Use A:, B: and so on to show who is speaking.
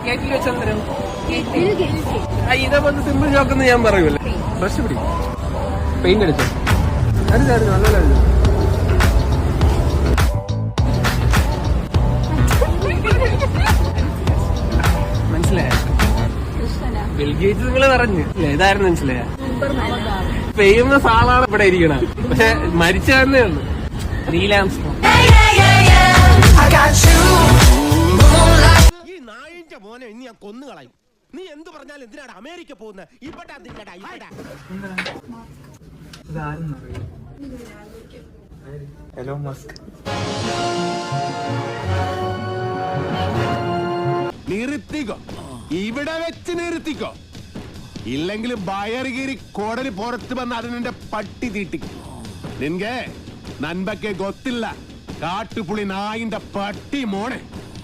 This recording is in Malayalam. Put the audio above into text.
A: ഗേറ്റിൽ വെച്ചെന്തരം ഇതേപോലത്തെ സിമ്പിൾ ജോക്കെന്ന് ഞാൻ പറയൂല്ലേ. ബ്രഷ് പിടി, പെയിന്റ് അടിച്ചോ. അരുതായിരുന്നു, നല്ലതായിരുന്നു. മനസ്സിലായ ബിൽഗേറ്റ്സ് നിങ്ങള് പറഞ്ഞു ഇതായിരുന്നു. മനസ്സിലായ ഫേമസ് ആളാണ് ഇവിടെ ഇരിക്കണത്, പക്ഷെ മരിച്ചതന്നേ ഉള്ളു. Neil Armstrong.
B: ഈ നായിന്റെ മോനെ ഇനി ഞാൻ കൊന്നുകളയും. നീ എന്ത് പറഞ്ഞാലും എന്തിനാണ് അമേരിക്ക പോകുന്നത്? ഇവിടെ
A: എലോൺ മസ്ക്.
B: നിർത്തിക്കോ, ഇവിടെ വെച്ച് നിർത്തിക്കോ. ഇല്ലെങ്കിൽ ബയറുകീരി കോടലി പുറത്ത് വന്ന് അതിനെ പട്ടി തീട്ടിക്കും. നിൻകെ നൻപക്കെ ഗൊത്തില്ല കാട്ടുപുളി നായിന്റെ പട്ടി മോനെ.